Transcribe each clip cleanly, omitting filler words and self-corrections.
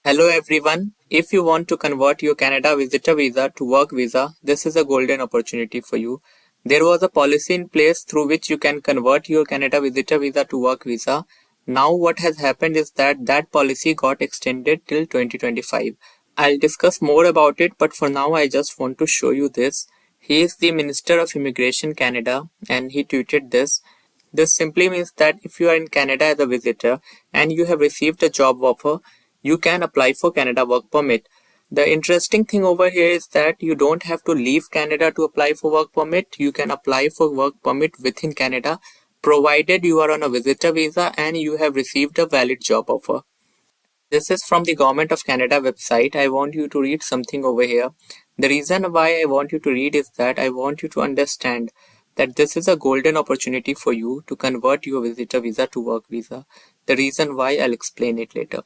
Hello everyone. If you want to convert your Canada visitor visa to work visa, this is a golden opportunity for you. There was a policy in place through which you can convert your Canada visitor visa to work visa. Now what has happened is that policy got extended till 2025. I'll discuss more about it, but for now I just want to show you this. He is the Minister of Immigration Canada and he tweeted this. This simply means that if you are in Canada as a visitor and you have received a job offer, you can apply for Canada Work Permit. The interesting thing over here is that you don't have to leave Canada to apply for work permit. You can apply for work permit within Canada, provided you are on a visitor visa and you have received a valid job offer. This is from the Government of Canada website. I want you to read something over here. The reason why I want you to read is that I want you to understand that this is a golden opportunity for you to convert your visitor visa to work visa. The reason why I'll explain it later.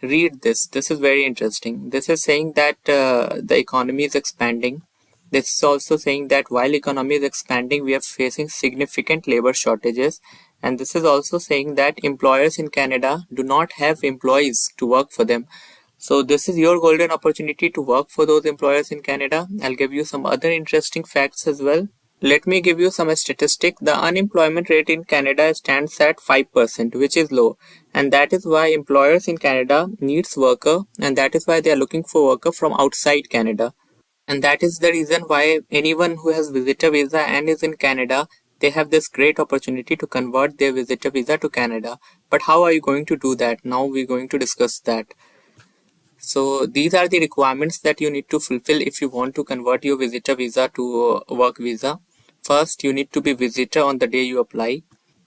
Read this. This is very interesting. This is saying that the economy is expanding. This is also saying that while economy is expanding, we are facing significant labor shortages. And this is also saying that employers in Canada do not have employees to work for them. So this is your golden opportunity to work for those employers in Canada. I'll give you some other interesting facts as well. Let me give you some statistic. The unemployment rate in Canada stands at 5%, which is low. And that is why employers in Canada needs worker, and that is why they are looking for worker from outside Canada. And that is the reason why anyone who has visitor visa and is in Canada, they have this great opportunity to convert their visitor visa to Canada. But how are you going to do that? Now we're going to discuss that. So these are the requirements that you need to fulfill if you want to convert your visitor visa to work visa. First, you need to be visitor on the day you apply.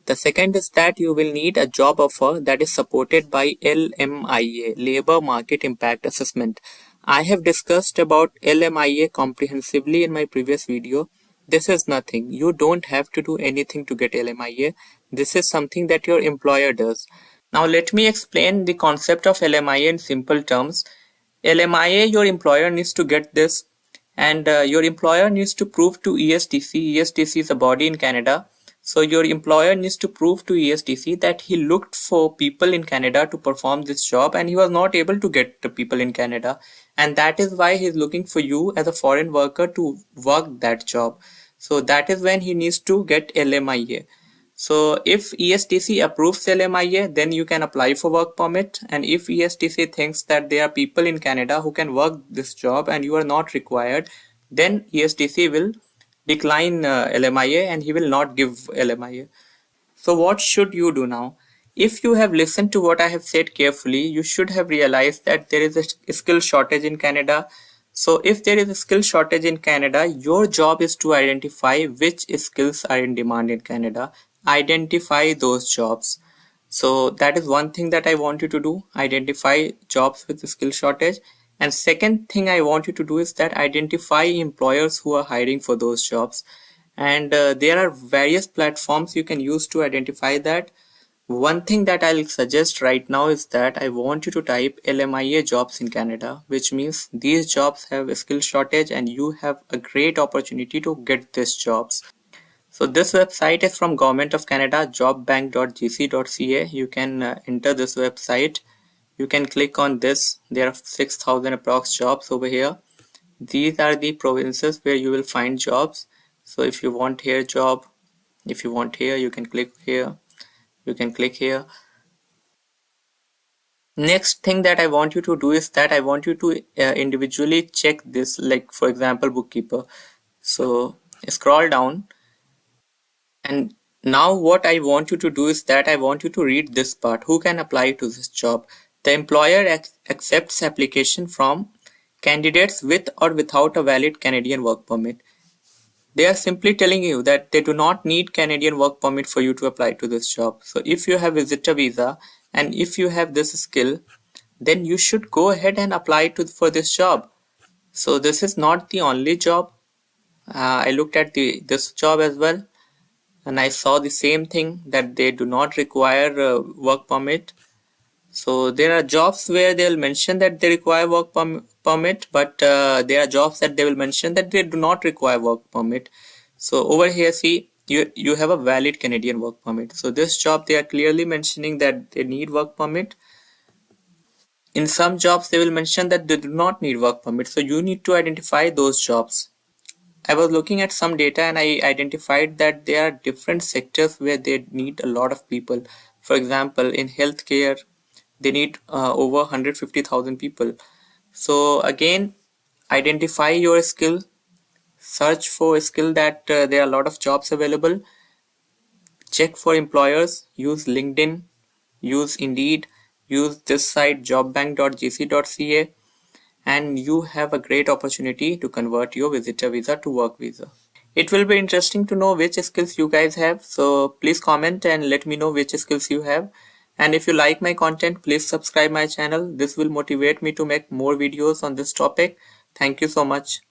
The second is that you will need a job offer that is supported by LMIA, Labor Market Impact Assessment. I have discussed about LMIA comprehensively in my previous video. This is nothing. You don't have to do anything to get LMIA. This is something that your employer does. Now let me explain the concept of LMIA in simple terms. LMIA, your employer needs to get this, and your employer needs to prove to ESTC. ESTC is a body in Canada. So your employer needs to prove to ESTC that he looked for people in Canada to perform this job and he was not able to get the people in Canada. And that is why he's looking for you as a foreign worker to work that job. So that is when he needs to get LMIA. So if ESTC approves LMIA, then you can apply for work permit. And if ESTC thinks that there are people in Canada who can work this job and you are not required, then ESTC will decline LMIA and he will not give LMIA. So what should you do now? If you have listened to what I have said carefully, you should have realized that there is a skill shortage in Canada. So if there is a skill shortage in Canada, your job is to identify which skills are in demand in Canada. Identify those jobs. So that is one thing that I want you to do. Identify jobs with the skill shortage. And second thing I want you to do is that identify employers who are hiring for those jobs. And there are various platforms you can use to identify that. One thing that I'll suggest right now is that I want you to type LMIA jobs in Canada, which means these jobs have a skill shortage and you have a great opportunity to get these jobs. So this website is from Government of Canada, jobbank.gc.ca. You can enter this website. You can click on this. There are 6,000 approx jobs over here. These are the provinces where you will find jobs. So if you want here job, if you want here, you can click here. You can click here. Next thing that I want you to do is that I want you to individually check this, like for example, bookkeeper. So scroll down. And now what I want you to do is that I want you to read this part. Who can apply to this job? The employer accepts application from candidates with or without a valid Canadian work permit. They are simply telling you that they do not need Canadian work permit for you to apply to this job. So if you have visitor visa and if you have this skill, then you should go ahead and apply for this job. So this is not the only job. I looked at this job as well, and I saw the same thing, that they do not require work permit. So there are jobs where they'll mention that they require work permit, but there are jobs that they will mention that they do not require work permit. So over here, see, you have a valid Canadian work permit. So this job, they are clearly mentioning that they need work permit. In some jobs, they will mention that they do not need work permit. So you need to identify those jobs. I was looking at some data and I identified that there are different sectors where they need a lot of people. For example, in healthcare, they need over 150,000 people. So again, identify your skill, search for a skill that there are a lot of jobs available, check for employers, use LinkedIn, use Indeed, use this site jobbank.gc.ca, and you have a great opportunity to convert your visitor visa to work visa. It will be interesting to know which skills you guys have, so please comment and let me know which skills you have. And if you like my content, please subscribe my channel. This will motivate me to make more videos on this topic. Thank you so much.